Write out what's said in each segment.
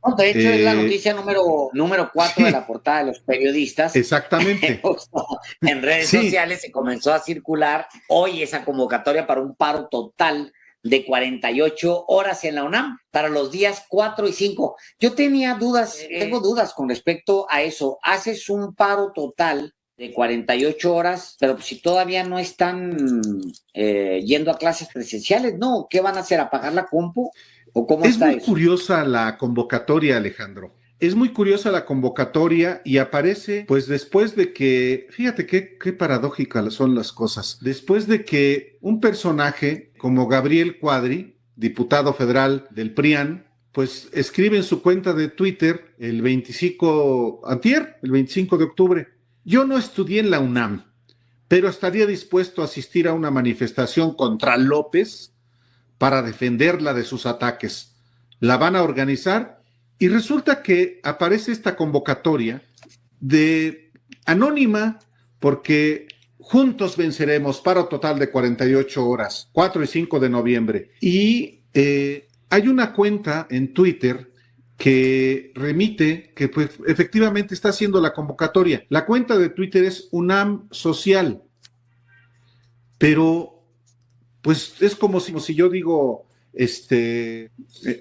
No, de hecho, es la noticia número 4 de la portada de los periodistas. Exactamente. En redes sociales se comenzó a circular hoy esa convocatoria para un paro total de 48 horas en la UNAM para los días 4 y 5. Yo tengo dudas con respecto a eso. Haces un paro total de 48 horas, pero si todavía no están yendo a clases presenciales, ¿no? ¿Qué van a hacer? ¿Apagar la compu? ¿O cómo está eso? Es muy curiosa la convocatoria, Alejandro. Es muy curiosa la convocatoria y aparece, pues después de que, fíjate qué paradójicas son las cosas, después de que un personaje como Gabriel Cuadri, diputado federal del PRIAN, pues escribe en su cuenta de Twitter el 25 de octubre, yo no estudié en la UNAM, pero estaría dispuesto a asistir a una manifestación contra López para defenderla de sus ataques. La van a organizar y resulta que aparece esta convocatoria de anónima porque juntos venceremos, paro total de 48 horas, 4 y 5 de noviembre. Y hay una cuenta en Twitter que remite que pues, efectivamente está haciendo la convocatoria. La cuenta de Twitter es UNAM Social, pero pues es como si yo digo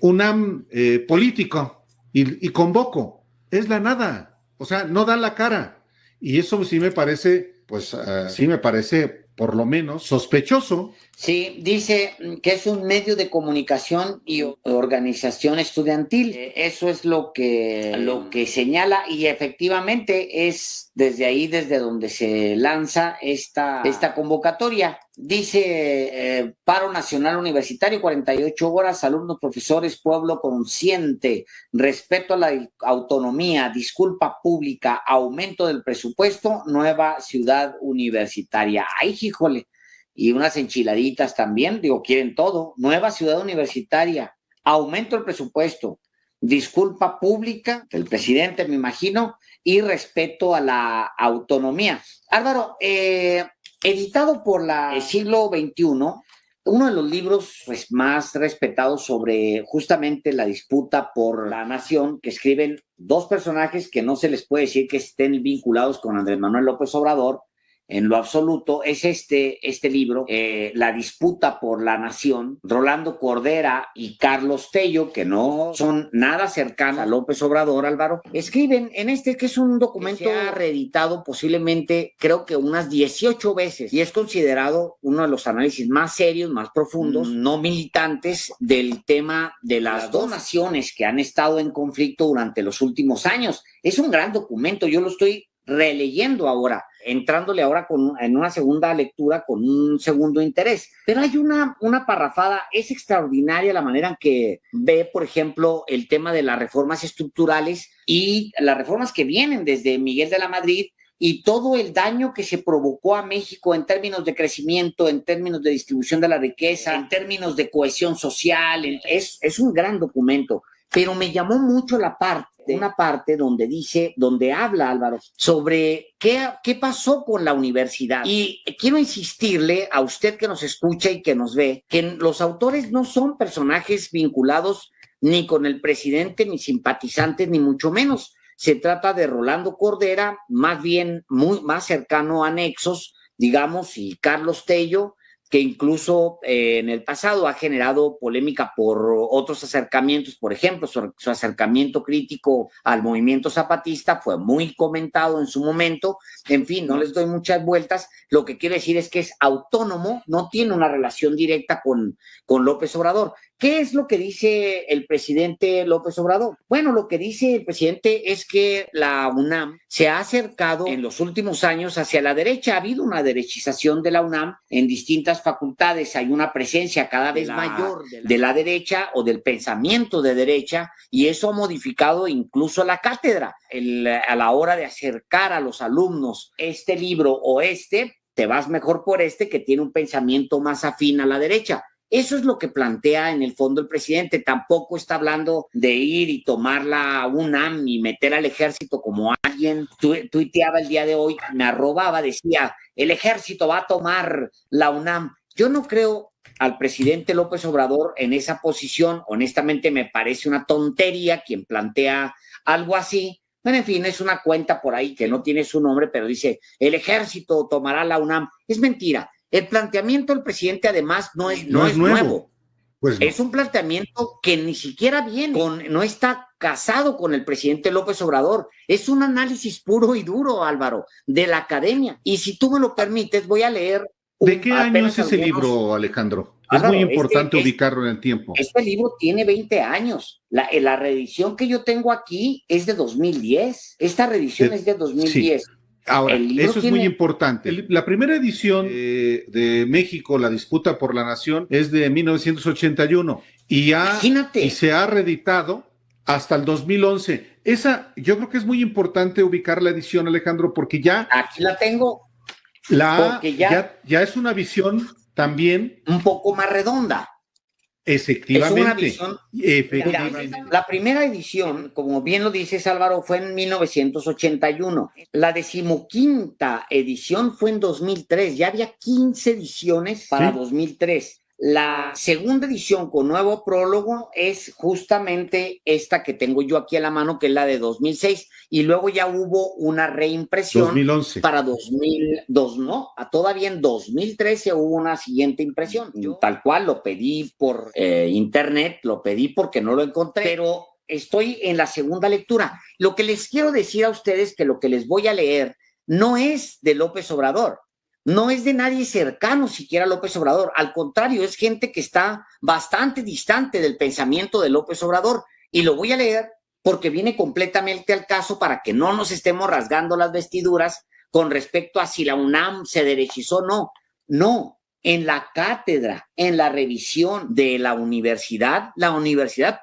UNAM político y convoco. Es la nada. O sea, no dan la cara. Y eso sí me parece, pues sí me parece por lo menos sospechoso. Sí, dice que es un medio de comunicación y organización estudiantil. Eso es lo que señala y efectivamente es desde ahí, desde donde se lanza esta convocatoria. Dice paro nacional universitario, 48 horas, alumnos, profesores, pueblo consciente, respeto a la autonomía, disculpa pública, aumento del presupuesto, nueva ciudad universitaria. Ay, híjole. Y unas enchiladitas también, digo, quieren todo. Nueva ciudad universitaria, aumento del presupuesto, disculpa pública del presidente, me imagino, y respeto a la autonomía. Álvaro, editado por la Siglo XXI, uno de los libros pues, más respetados sobre justamente la disputa por la nación, que escriben dos personajes que no se les puede decir que estén vinculados con Andrés Manuel López Obrador, en lo absoluto, es este libro, La disputa por la nación. Rolando Cordera y Carlos Tello, que no son nada cercanos a López Obrador, Álvaro, escriben en que es un documento que se ha reeditado posiblemente, creo que unas 18 veces, y es considerado uno de los análisis más serios, más profundos, no militantes, del tema de las dos naciones que han estado en conflicto durante los últimos años. Es un gran documento, yo lo estoy releyendo ahora, entrándole ahora en una segunda lectura con un segundo interés. Pero hay una parrafada, es extraordinaria la manera en que ve, por ejemplo, el tema de las reformas estructurales y las reformas que vienen desde Miguel de la Madrid y todo el daño que se provocó a México en términos de crecimiento, en términos de distribución de la riqueza, en términos de cohesión social. Es un gran documento, pero me llamó mucho una parte donde habla Álvaro sobre qué pasó con la universidad. Y quiero insistirle a usted que nos escucha y que nos ve, que los autores no son personajes vinculados ni con el presidente, ni simpatizantes, ni mucho menos. Se trata de Rolando Cordera, más bien más cercano a Nexos, digamos, y Carlos Tello, que incluso en el pasado ha generado polémica por otros acercamientos. Por ejemplo, su acercamiento crítico al movimiento zapatista fue muy comentado en su momento. En fin, no les doy muchas vueltas. Lo que quiero decir es que es autónomo, no tiene una relación directa con López Obrador. ¿Qué es lo que dice el presidente López Obrador? Bueno, lo que dice el presidente es que la UNAM se ha acercado en los últimos años hacia la derecha. Ha habido una derechización de la UNAM en distintas facultades. Hay una presencia cada vez mayor de la derecha o del pensamiento de derecha, y eso ha modificado incluso la cátedra. A la hora de acercar a los alumnos este libro o te vas mejor por que tiene un pensamiento más afín a la derecha. Eso es lo que plantea en el fondo el presidente. Tampoco está hablando de ir y tomar la UNAM y meter al ejército como alguien tuiteaba el día de hoy, me arrobaba, decía, el ejército va a tomar la UNAM. Yo no creo al presidente López Obrador en esa posición. Honestamente, me parece una tontería quien plantea algo así. Bueno, en fin, es una cuenta por ahí que no tiene su nombre, pero dice, el ejército tomará la UNAM. Es mentira. El planteamiento del presidente, además, no es nuevo. Pues no. Es un planteamiento que ni siquiera viene, no está casado con el presidente López Obrador. Es un análisis puro y duro, Álvaro, de la academia. Y si tú me lo permites, voy a leer. ¿De qué año es ese libro, Alejandro? Álvaro, es muy importante ubicarlo en el tiempo. Este libro tiene 20 años. La reedición que yo tengo aquí es de 2010. Esta reedición es de 2010. Sí. Ahora, eso es muy importante. La primera edición de México, La disputa por la nación, es de 1981 y se ha reeditado hasta el 2011. Esa, yo creo que es muy importante ubicar la edición, Alejandro, porque ya... Aquí la tengo. Ya es una visión también... un poco más redonda. Efectivamente. Es una visión. Efectivamente. La primera edición, como bien lo dices, Álvaro, fue en 1981. La 15ª edición fue en 2003. Ya había 15 ediciones para 2003. La segunda edición con nuevo prólogo es justamente esta que tengo yo aquí a la mano, que es la de 2006, y luego ya hubo una reimpresión 2011. Para 2002, ¿no? Todavía en 2013 hubo una siguiente impresión. Tal cual lo pedí por internet, lo pedí porque no lo encontré, pero estoy en la segunda lectura. Lo que les quiero decir a ustedes que lo que les voy a leer no es de López Obrador. No es de nadie cercano siquiera a López Obrador. Al contrario, es gente que está bastante distante del pensamiento de López Obrador. Y lo voy a leer porque viene completamente al caso para que no nos estemos rasgando las vestiduras con respecto a si la UNAM se derechizó o no. No, en la cátedra, en la revisión de la universidad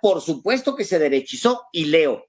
por supuesto que se derechizó, y leo.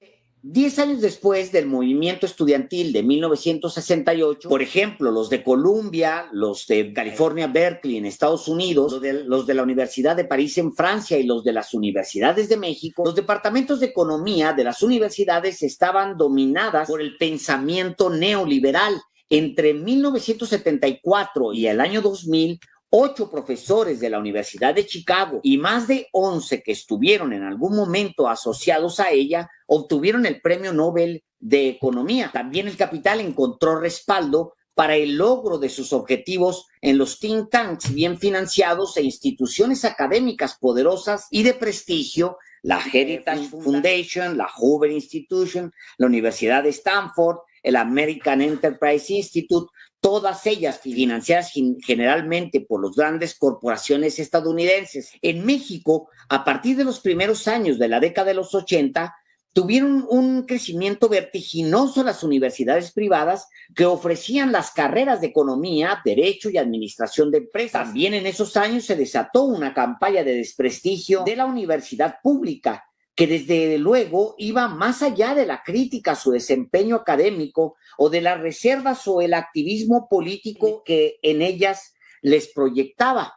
10 años después del movimiento estudiantil de 1968, por ejemplo, los de Columbia, los de California, Berkeley en Estados Unidos, los de la Universidad de París en Francia y los de las universidades de México, los departamentos de economía de las universidades estaban dominadas por el pensamiento neoliberal. Entre 1974 y el año 2000, 8 profesores de la Universidad de Chicago y más de 11 que estuvieron en algún momento asociados a ella obtuvieron el Premio Nobel de Economía. También el capital encontró respaldo para el logro de sus objetivos en los think tanks bien financiados e instituciones académicas poderosas y de prestigio, la Heritage Foundation, la Hoover Institution, la Universidad de Stanford, el American Enterprise Institute, todas ellas financiadas generalmente por las grandes corporaciones estadounidenses. En México, a partir de los primeros años de la década de los 80, tuvieron un crecimiento vertiginoso las universidades privadas que ofrecían las carreras de economía, derecho y administración de empresas. También en esos años se desató una campaña de desprestigio de la universidad pública, que desde luego iba más allá de la crítica a su desempeño académico o de las reservas o el activismo político que en ellas les proyectaba.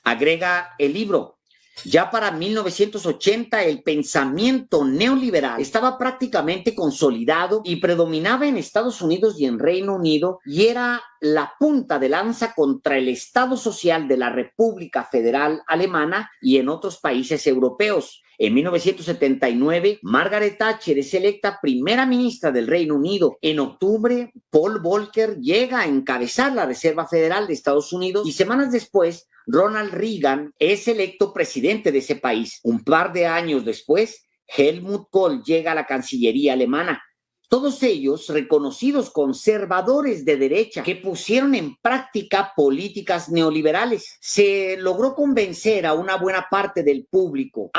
Agrega el libro. Ya para 1980 el pensamiento neoliberal estaba prácticamente consolidado y predominaba en Estados Unidos y en Reino Unido, y era la punta de lanza contra el Estado Social de la República Federal Alemana y en otros países europeos. En 1979, Margaret Thatcher es electa primera ministra del Reino Unido. En octubre, Paul Volcker llega a encabezar la Reserva Federal de Estados Unidos y semanas después, Ronald Reagan es electo presidente de ese país. Un par de años después, Helmut Kohl llega a la Cancillería alemana. Todos ellos reconocidos conservadores de derecha que pusieron en práctica políticas neoliberales. Se logró convencer a una buena parte del público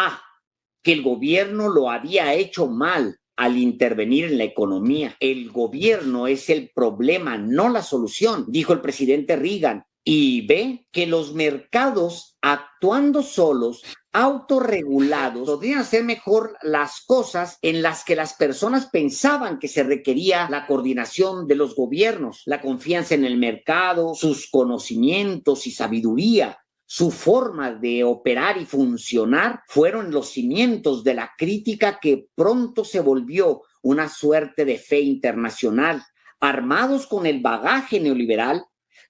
que el gobierno lo había hecho mal al intervenir en la economía. El gobierno es el problema, no la solución, dijo el presidente Reagan. Y ve que los mercados, actuando solos, autorregulados, podrían hacer mejor las cosas en las que las personas pensaban que se requería la coordinación de los gobiernos, la confianza en el mercado, sus conocimientos y sabiduría. Su forma de operar y funcionar fueron los cimientos de la crítica que pronto se volvió una suerte de fe internacional. Armados con el bagaje neoliberal,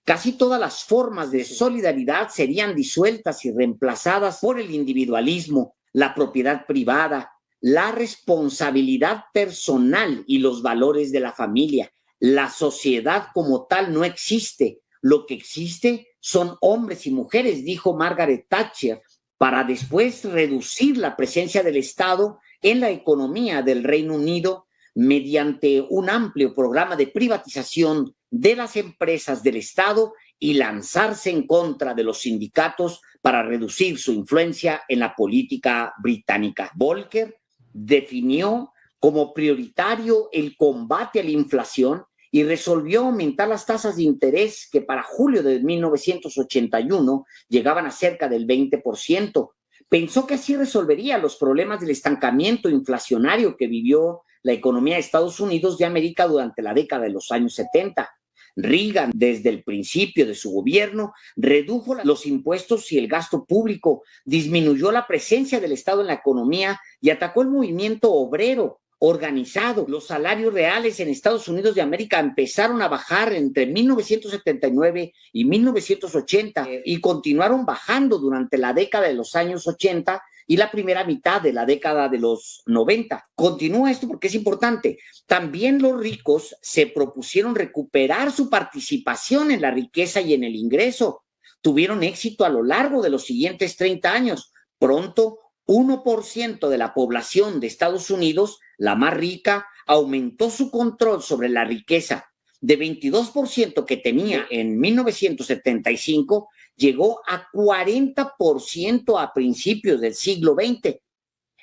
casi todas las formas de solidaridad serían disueltas y reemplazadas por el individualismo, la propiedad privada, la responsabilidad personal y los valores de la familia. La sociedad como tal no existe. Lo que existe son hombres y mujeres, dijo Margaret Thatcher, para después reducir la presencia del Estado en la economía del Reino Unido mediante un amplio programa de privatización de las empresas del Estado y lanzarse en contra de los sindicatos para reducir su influencia en la política británica. Volcker definió como prioritario el combate a la inflación y resolvió aumentar las tasas de interés que para julio de 1981 llegaban a cerca del 20%. Pensó que así resolvería los problemas del estancamiento inflacionario que vivió la economía de Estados Unidos de América durante la década de los años 70. Reagan, desde el principio de su gobierno, redujo los impuestos y el gasto público, disminuyó la presencia del Estado en la economía y atacó el movimiento obrero organizado. Los salarios reales en Estados Unidos de América empezaron a bajar entre 1979 y 1980 y continuaron bajando durante la década de los años 80 y la primera mitad de la década de los 90. Continúa esto porque es importante. También los ricos se propusieron recuperar su participación en la riqueza y en el ingreso. Tuvieron éxito a lo largo de los siguientes 30 años. Pronto, 1% de la población de Estados Unidos, la más rica, aumentó su control sobre la riqueza. De 22% que tenía en 1975, llegó a 40% a principios del siglo XX.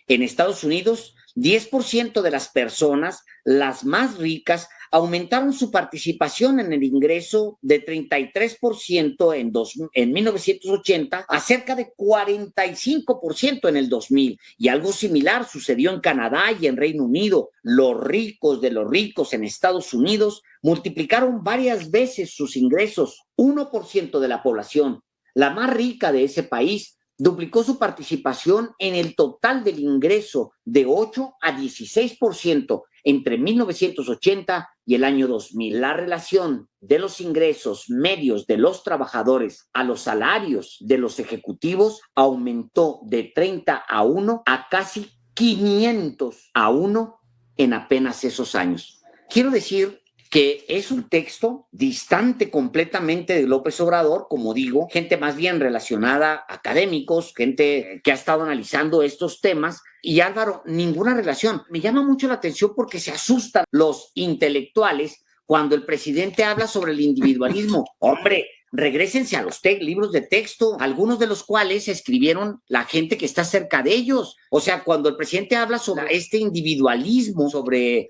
En Estados Unidos, 10% de las personas, las más ricas, aumentaron su participación en el ingreso de 33% en 1980 a cerca de 45% en el 2000. Y algo similar sucedió en Canadá y en Reino Unido. Los ricos de los ricos en Estados Unidos multiplicaron varias veces sus ingresos. 1% de la población, la más rica de ese país, duplicó su participación en el total del ingreso de 8 a 16% entre 1980 y el año 2000. La relación de los ingresos medios de los trabajadores a los salarios de los ejecutivos aumentó de 30-1 a casi 500-1 en apenas esos años. Quiero decir que es un texto distante completamente de López Obrador, como digo, gente más bien relacionada, académicos, gente que ha estado analizando estos temas. Y Álvaro, ninguna relación. Me llama mucho la atención porque se asustan los intelectuales cuando el presidente habla sobre el individualismo. Hombre, regrésense a los libros de texto, algunos de los cuales escribieron la gente que está cerca de ellos. O sea, cuando el presidente habla sobre este individualismo, sobre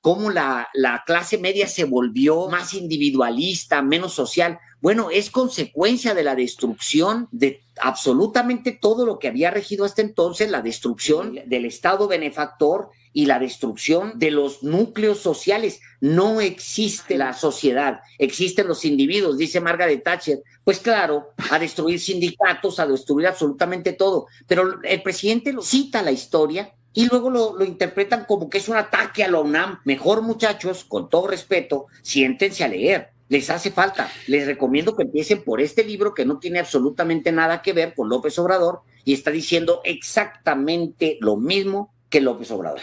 cómo la clase media se volvió más individualista, menos social, bueno, es consecuencia de la destrucción de absolutamente todo lo que había regido hasta entonces, la destrucción del Estado benefactor y la destrucción de los núcleos sociales. No existe la sociedad, existen los individuos, dice Margaret Thatcher. Pues claro, a destruir sindicatos, a destruir absolutamente todo. Pero el presidente lo cita la historia y luego lo interpretan como que es un ataque a la UNAM. Mejor, muchachos, con todo respeto, siéntense a leer. Les hace falta. Les recomiendo que empiecen por este libro que no tiene absolutamente nada que ver con López Obrador y está diciendo exactamente lo mismo que López Obrador.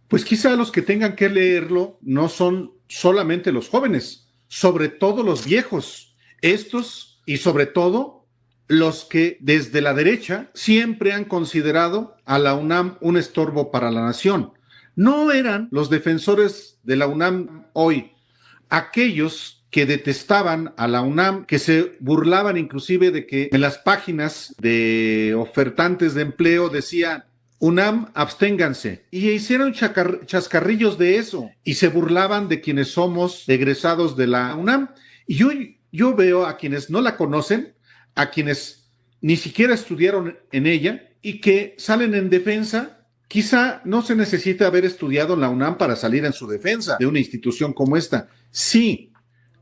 Pues quizá los que tengan que leerlo no son solamente los jóvenes, sobre todo los viejos, estos y sobre todo los que desde la derecha siempre han considerado a la UNAM un estorbo para la nación. No eran los defensores de la UNAM hoy, aquellos que detestaban a la UNAM, que se burlaban inclusive de que en las páginas de ofertantes de empleo decían UNAM, absténganse. Y hicieron chascarrillos de eso y se burlaban de quienes somos egresados de la UNAM. Y yo veo a quienes no la conocen, a quienes ni siquiera estudiaron en ella y que salen en defensa. Quizá no se necesita haber estudiado en la UNAM para salir en su defensa de una institución como esta. Sí,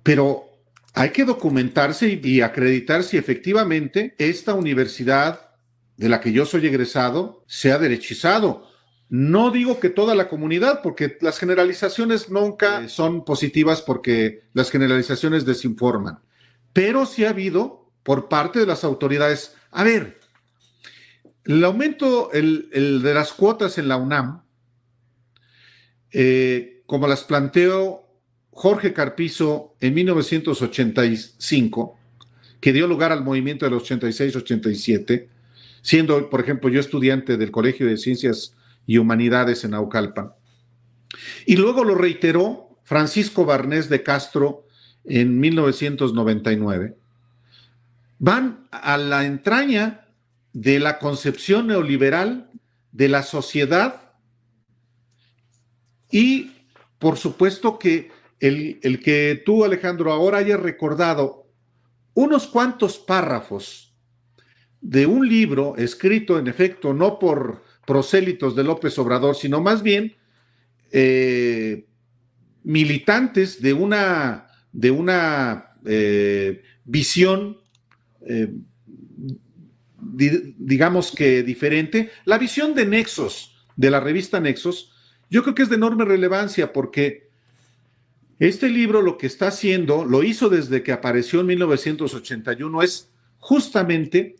pero hay que documentarse y acreditar si efectivamente esta universidad de la que yo soy egresado se ha derechizado. No digo que toda la comunidad, porque las generalizaciones nunca son positivas porque las generalizaciones desinforman. pero sí ha habido por parte de las autoridades. A ver, el aumento de las cuotas en la UNAM, como las planteó Jorge Carpizo en 1985, que dio lugar al movimiento del 86-87, siendo, por ejemplo, yo estudiante del Colegio de Ciencias y Humanidades en Naucalpan. Y luego lo reiteró Francisco Barnés de Castro en 1999. Van a la entraña de la concepción neoliberal de la sociedad y, por supuesto, que el que tú, Alejandro, ahora hayas recordado unos cuantos párrafos de un libro escrito, en efecto, no por prosélitos de López Obrador, sino más bien militantes de una visión, digamos que diferente. La visión de Nexos, de la revista Nexos, yo creo que es de enorme relevancia porque este libro lo que está haciendo, lo hizo desde que apareció en 1981, es justamente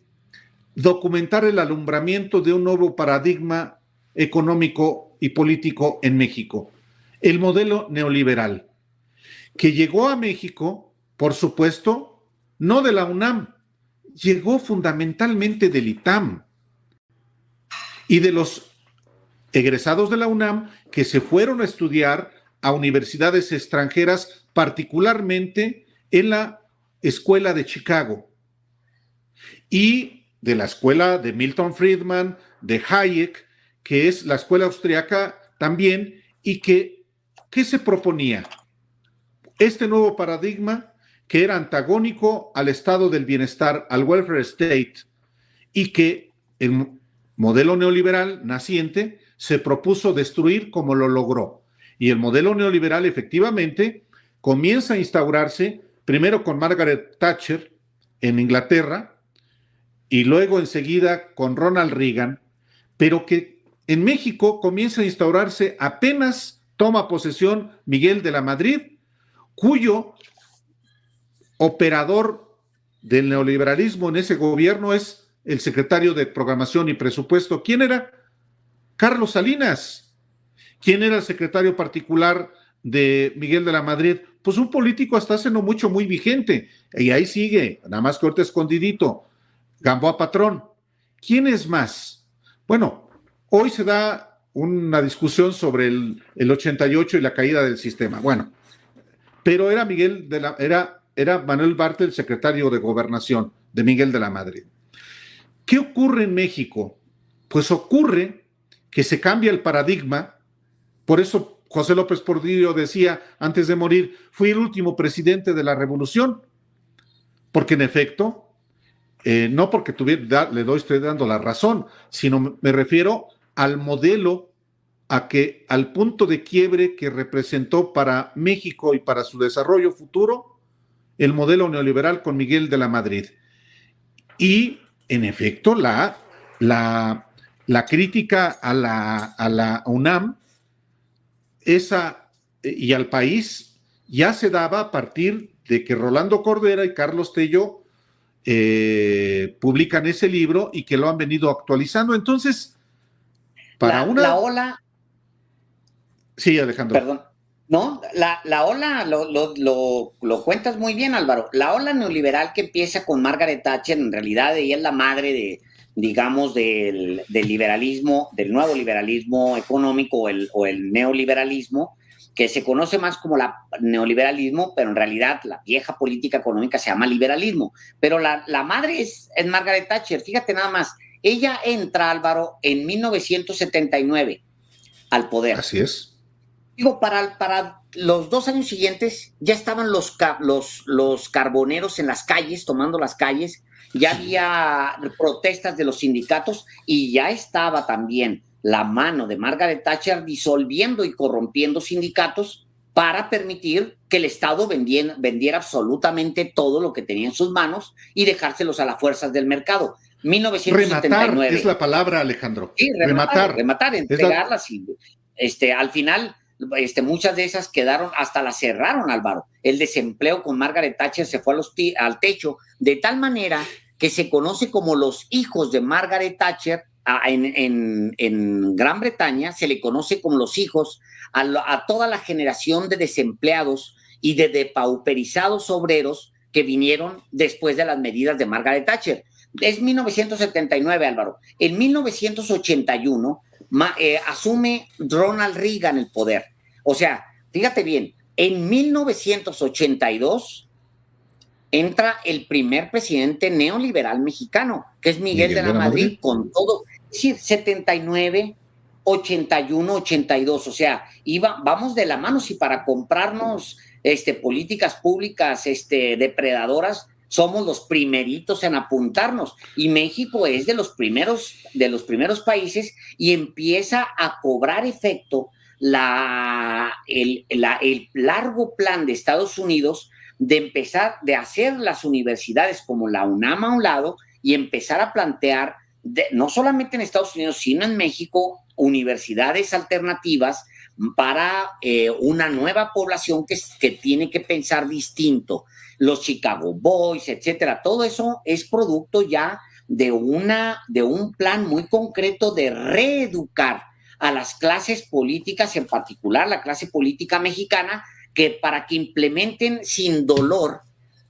documentar el alumbramiento de un nuevo paradigma económico y político en México, el modelo neoliberal, que llegó a México, por supuesto, no de la UNAM, llegó fundamentalmente del ITAM y de los egresados de la UNAM que se fueron a estudiar a universidades extranjeras, particularmente en la Escuela de Chicago y de la escuela de Milton Friedman, de Hayek, que es la escuela austriaca también, y que, ¿qué se proponía? Este nuevo paradigma que era antagónico al estado del bienestar, al welfare state, y que el modelo neoliberal naciente se propuso destruir como lo logró. Y el modelo neoliberal efectivamente comienza a instaurarse primero con Margaret Thatcher en Inglaterra y luego enseguida con Ronald Reagan, pero que en México comienza a instaurarse apenas toma posesión Miguel de la Madrid, cuyo operador del neoliberalismo en ese gobierno es el secretario de Programación y Presupuesto. ¿Quién era? Carlos Salinas. ¿Quién era el secretario particular de Miguel de la Madrid? Pues un político hasta hace no mucho muy vigente, y ahí sigue, nada más que ahorita escondidito, Gamboa Patrón. ¿Quién es más? Bueno, hoy se da una discusión sobre el 88 y la caída del sistema. Bueno, pero era era Manuel Bartlett, secretario de Gobernación de Miguel de la Madrid. ¿Qué ocurre en México? Pues ocurre que se cambia el paradigma. Por eso José López Portillo decía antes de morir, fui el último presidente de la revolución, porque en efecto, no porque estoy dando la razón, sino me refiero al modelo, al punto de quiebre que representó para México y para su desarrollo futuro el modelo neoliberal con Miguel de la Madrid. Y en efecto, la crítica a la UNAM y al país ya se daba a partir de que Rolando Cordera y Carlos Tello publican ese libro y que lo han venido actualizando. Entonces, la ola. Sí, Alejandro. Perdón. No, la ola, lo cuentas muy bien, Álvaro. La ola neoliberal que empieza con Margaret Thatcher, en realidad ella es la madre digamos, del liberalismo, del nuevo liberalismo económico o el neoliberalismo, que se conoce más como neoliberalismo, pero en realidad la vieja política económica se llama liberalismo. Pero la madre es Margaret Thatcher. Fíjate nada más, ella entra, Álvaro, en 1979 al poder. Así es. Digo, para los 2 años siguientes ya estaban los carboneros en las calles, tomando las calles, ya había protestas de los sindicatos y ya estaba también la mano de Margaret Thatcher disolviendo y corrompiendo sindicatos para permitir que el Estado vendiera absolutamente todo lo que tenía en sus manos y dejárselos a las fuerzas del mercado. 1979. Rematar es la palabra, Alejandro. Sí, rematar, entregarlas. Al final, muchas de esas quedaron, hasta las cerraron, Álvaro. El desempleo con Margaret Thatcher se fue al techo, de tal manera que se conoce como los hijos de Margaret Thatcher. En Gran Bretaña se le conoce como los hijos a toda la generación de desempleados y de depauperizados obreros que vinieron después de las medidas de Margaret Thatcher. Es 1979, Álvaro. En 1981 asume Ronald Reagan el poder. O sea, fíjate bien, en 1982 entra el primer presidente neoliberal mexicano, que es Miguel de la Madrid, con todo. Es decir, 79, 81, 82, o sea, vamos de la mano. Si para comprarnos políticas públicas depredadoras somos los primeritos en apuntarnos, y México es de los primeros países, y empieza a cobrar efecto el largo plan de Estados Unidos de empezar de hacer las universidades como la UNAM a un lado y empezar a plantear, no solamente en Estados Unidos, sino en México, universidades alternativas para una nueva población que tiene que pensar distinto. Los Chicago Boys, etcétera. Todo eso es producto ya de un plan muy concreto de reeducar a las clases políticas, en particular la clase política mexicana, para que implementen sin dolor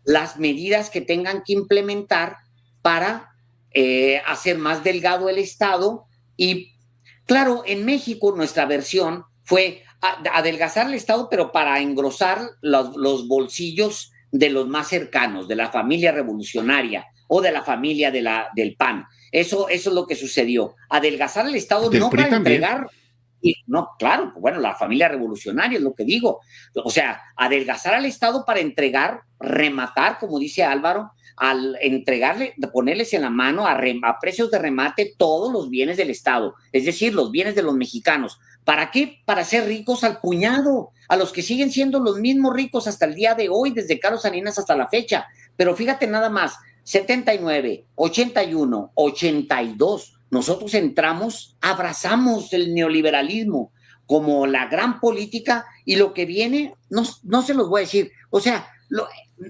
las medidas que tengan que implementar para hacer más delgado el Estado. Y claro, en México nuestra versión fue adelgazar el Estado, pero para engrosar los bolsillos de los más cercanos, de la familia revolucionaria o de la familia del PAN. Eso es lo que sucedió. Adelgazar el Estado no para entregar... No, claro, bueno, la familia revolucionaria es lo que digo. O sea, adelgazar al Estado para entregar, rematar, como dice Álvaro, al entregarle, ponerles en la mano a precios de remate todos los bienes del Estado, es decir, los bienes de los mexicanos. ¿Para qué? Para ser ricos al puñado, a los que siguen siendo los mismos ricos hasta el día de hoy, desde Carlos Salinas hasta la fecha. Pero fíjate nada más, 79, 81, 82, nosotros entramos, abrazamos el neoliberalismo como la gran política, y lo que viene, no se los voy a decir. O sea,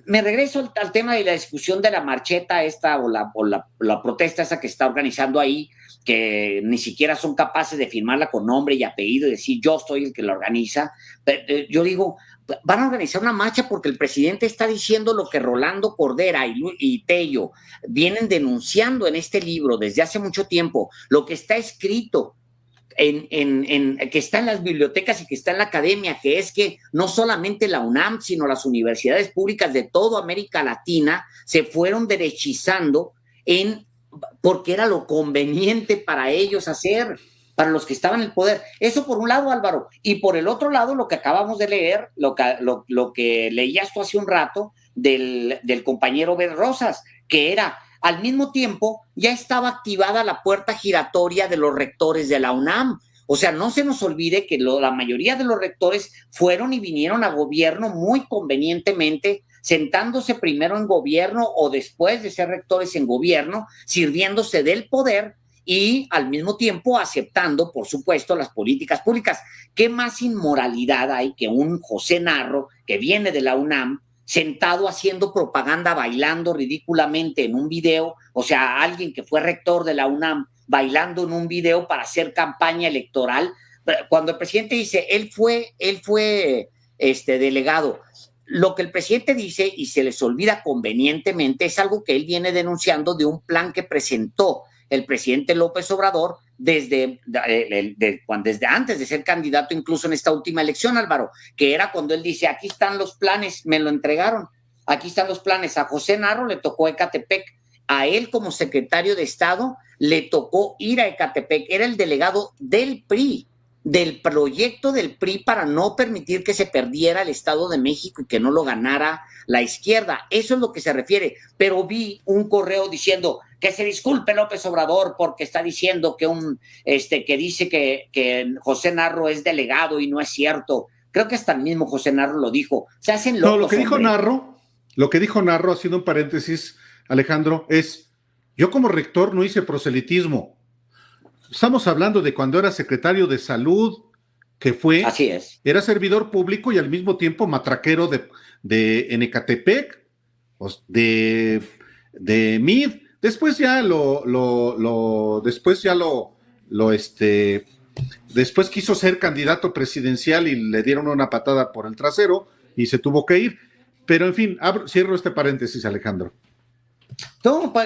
me regreso al tema de la discusión de la marcheta esta o la protesta esa que está organizando ahí, que ni siquiera son capaces de firmarla con nombre y apellido y decir yo soy el que la organiza. Yo digo, van a organizar una marcha porque el presidente está diciendo lo que Rolando Cordera y Tello vienen denunciando en este libro desde hace mucho tiempo, lo que está escrito que está en las bibliotecas y que está en la academia, que es que no solamente la UNAM, sino las universidades públicas de toda América Latina se fueron derechizando porque era lo conveniente para ellos hacer, para los que estaban en el poder. Eso por un lado, Álvaro. Y por el otro lado, lo que acabamos de leer, lo que leías tú hace un rato del compañero Ben Rosas, que era, al mismo tiempo, ya estaba activada la puerta giratoria de los rectores de la UNAM. O sea, no se nos olvide que la mayoría de los rectores fueron y vinieron a gobierno muy convenientemente, sentándose primero en gobierno o después de ser rectores en gobierno, sirviéndose del poder y al mismo tiempo aceptando, por supuesto, las políticas públicas. ¿Qué más inmoralidad hay que un José Narro que viene de la UNAM sentado haciendo propaganda, bailando ridículamente en un video? O sea, alguien que fue rector de la UNAM bailando en un video para hacer campaña electoral, cuando el presidente dice, él fue delegado. Lo que el presidente dice, y se les olvida convenientemente, es algo que él viene denunciando de un plan que presentó el presidente López Obrador desde antes de ser candidato, incluso en esta última elección, Álvaro, que era cuando él dice, aquí están los planes, me lo entregaron, aquí están los planes. A José Narro le tocó Ecatepec, a él como secretario de Estado le tocó ir a Ecatepec, era el delegado del PRI, del proyecto del PRI para no permitir que se perdiera el Estado de México y que no lo ganara la izquierda. Eso es lo que se refiere. Pero vi un correo diciendo que se disculpe López Obrador porque está diciendo que dice que José Narro es delegado y no es cierto. Creo que hasta el mismo José Narro lo dijo. Se hacen locos. No, lo que dijo Narro, haciendo un paréntesis, Alejandro, es: yo como rector no hice proselitismo. Estamos hablando de cuando era secretario de Salud que fue, así es, era servidor público y al mismo tiempo matraquero de Ecatepec, de MID. Después ya después quiso ser candidato presidencial y le dieron una patada por el trasero y se tuvo que ir. Pero en fin, cierro este paréntesis, Alejandro.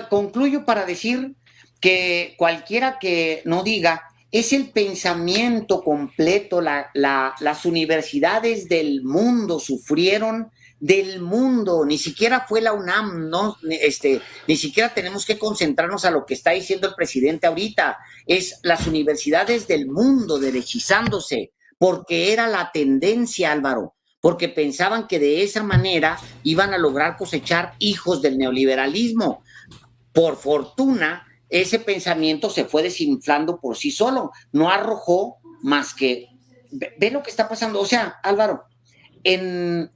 Concluyo para decir que cualquiera que no diga, es el pensamiento completo, las universidades del mundo sufrieron del mundo, ni siquiera fue la UNAM, no, ni siquiera tenemos que concentrarnos a lo que está diciendo el presidente ahorita, es las universidades del mundo derechizándose, porque era la tendencia, Álvaro, porque pensaban que de esa manera iban a lograr cosechar hijos del neoliberalismo. Por fortuna, ese pensamiento se fue desinflando por sí solo, no arrojó más que, ve lo que está pasando, o sea, Álvaro,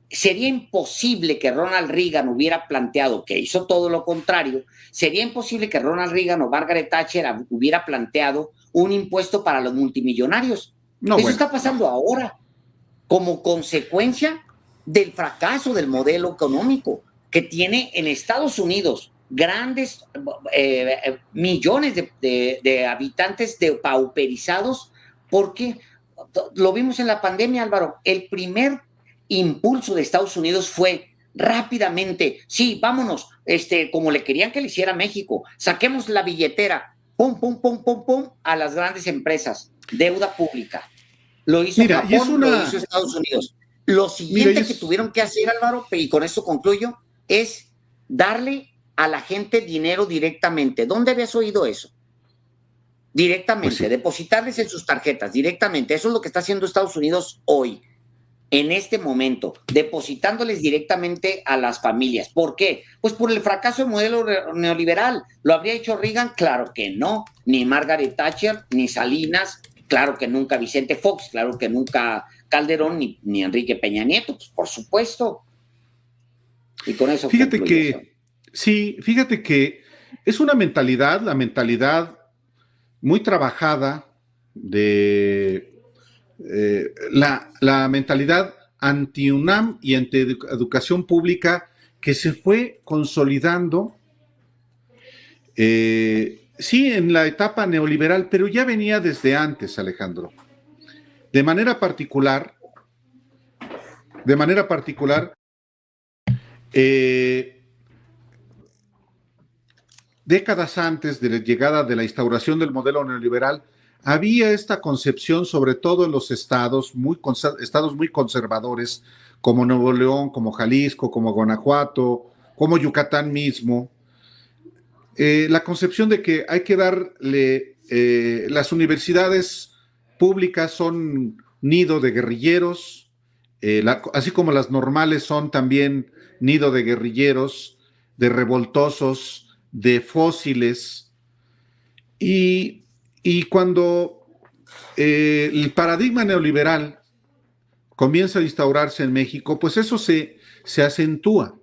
sería imposible que Ronald Reagan hubiera planteado, que hizo todo lo contrario, sería imposible que Ronald Reagan o Margaret Thatcher hubiera planteado un impuesto para los multimillonarios. No, eso está pasando ahora, como consecuencia del fracaso del modelo económico que tiene en Estados Unidos grandes millones de habitantes pauperizados, porque lo vimos en la pandemia, Álvaro, el primer impulso de Estados Unidos fue rápidamente, sí, vámonos, como le querían que le hiciera México, saquemos la billetera, pum, pum, pum, pum, pum, a las grandes empresas, deuda pública. Lo hizo Japón, lo hizo Estados Unidos. Lo siguiente que tuvieron que hacer, Álvaro, y con esto concluyo, es darle a la gente dinero directamente. ¿Dónde habías oído eso? Directamente, pues sí, depositarles en sus tarjetas, directamente. Eso es lo que está haciendo Estados Unidos hoy, en este momento, depositándoles directamente a las familias. ¿Por qué? Pues por el fracaso del modelo neoliberal. ¿Lo habría hecho Reagan? Claro que no. Ni Margaret Thatcher, ni Salinas, claro que nunca Vicente Fox, claro que nunca Calderón, ni Enrique Peña Nieto, pues por supuesto. Y con eso fíjate que es una mentalidad, la mentalidad muy trabajada de la mentalidad anti-UNAM y anti-educación pública que se fue consolidando, sí, en la etapa neoliberal, pero ya venía desde antes, Alejandro. De manera particular, décadas antes de la llegada de la instauración del modelo neoliberal, había esta concepción, sobre todo en los estados muy conservadores, como Nuevo León, como Jalisco, como Guanajuato, como Yucatán mismo, la concepción de que hay que darle, las universidades públicas son nido de guerrilleros, así como las normales son también nido de guerrilleros, de revoltosos, de fósiles, y cuando el paradigma neoliberal comienza a instaurarse en México, pues eso se acentúa.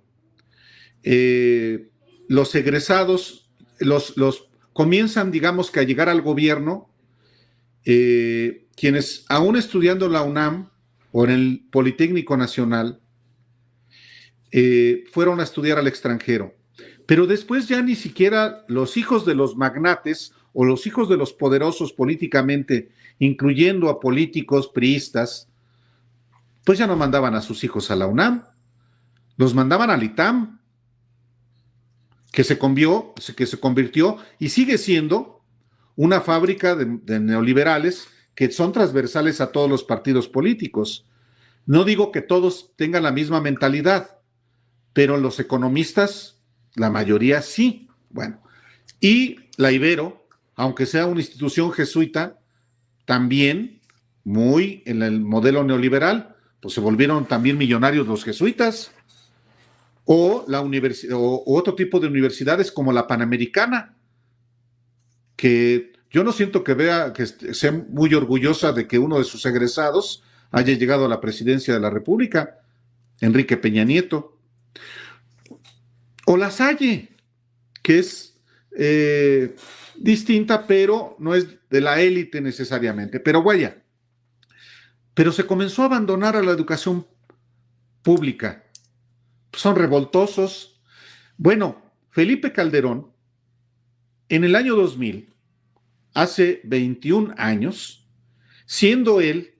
Los egresados, los comienzan, digamos, que a llegar al gobierno, quienes aún estudiando en la UNAM o en el Politécnico Nacional, fueron a estudiar al extranjero. Pero después ya ni siquiera los hijos de los magnates o los hijos de los poderosos políticamente, incluyendo a políticos priistas, pues ya no mandaban a sus hijos a la UNAM, los mandaban al ITAM, que se convirtió y sigue siendo una fábrica de neoliberales que son transversales a todos los partidos políticos. No digo que todos tengan la misma mentalidad, pero los economistas, la mayoría sí. Bueno, y la Ibero, aunque sea una institución jesuita, también muy en el modelo neoliberal, pues se volvieron también millonarios los jesuitas, o otro tipo de universidades como la Panamericana, que yo no siento que sea muy orgullosa de que uno de sus egresados haya llegado a la presidencia de la República, Enrique Peña Nieto. O La Salle, que es distinta, pero no es de la élite necesariamente. Pero vaya, pero se comenzó a abandonar a la educación pública. Son revoltosos. Bueno, Felipe Calderón, en el año 2000, hace 21 años, siendo él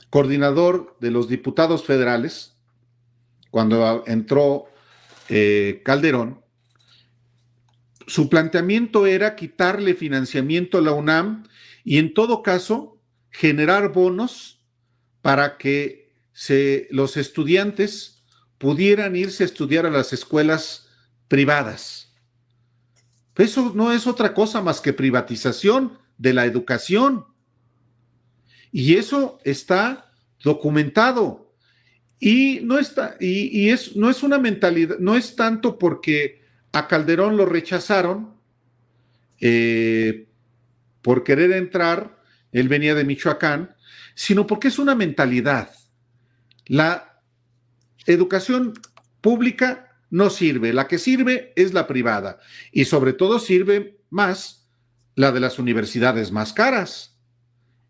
coordinador de los diputados federales, cuando entró Calderón, su planteamiento era quitarle financiamiento a la UNAM y en todo caso generar bonos para que los estudiantes pudieran irse a estudiar a las escuelas privadas. Eso no es otra cosa más que privatización de la educación. Y eso está documentado. Y no está, no es una mentalidad, no es tanto porque a Calderón lo rechazaron por querer entrar, él venía de Michoacán, sino porque es una mentalidad. La educación pública no sirve, la que sirve es la privada y sobre todo sirve más la de las universidades más caras.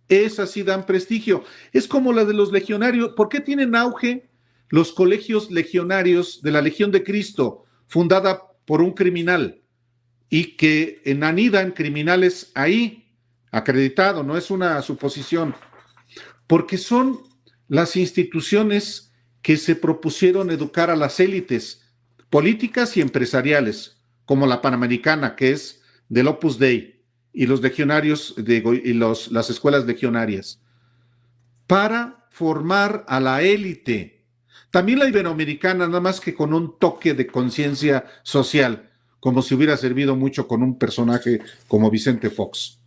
Esas sí dan prestigio. Es como la de los legionarios. ¿Por qué tienen auge los colegios legionarios de la Legión de Cristo, fundada por un criminal y que anidan criminales ahí, acreditado, no es una suposición? Porque son las instituciones que se propusieron educar a las élites políticas y empresariales, como la Panamericana, que es del Opus Dei, y los legionarios y las escuelas legionarias, para formar a la élite. También la Iberoamericana, nada más que con un toque de conciencia social, como si hubiera servido mucho con un personaje como Vicente Fox.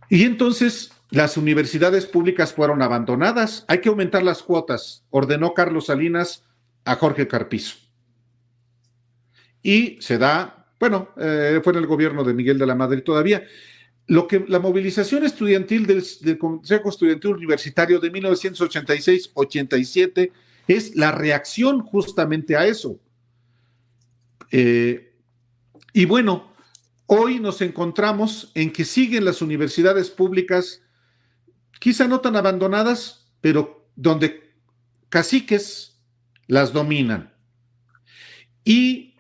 Y entonces las universidades públicas fueron abandonadas. Hay que aumentar las cuotas, ordenó Carlos Salinas a Jorge Carpizo. Y se da, bueno, fue en el gobierno de Miguel de la Madrid todavía. La movilización estudiantil del Consejo Estudiantil Universitario de 1986-87 es la reacción justamente a eso. Y bueno, hoy nos encontramos en que siguen las universidades públicas, quizá no tan abandonadas, pero donde caciques las dominan. Y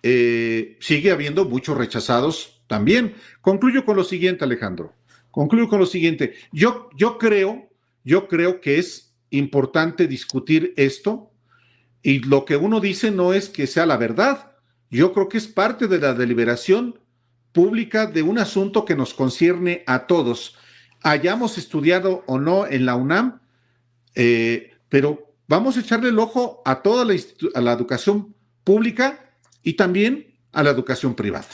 sigue habiendo muchos rechazados también. Concluyo con lo siguiente, Alejandro. Concluyo con lo siguiente. Yo creo que es importante discutir esto y lo que uno dice no es que sea la verdad. Yo creo que es parte de la deliberación pública de un asunto que nos concierne a todos, hayamos estudiado o no en la UNAM, pero vamos a echarle el ojo a toda la educación pública y también a la educación privada.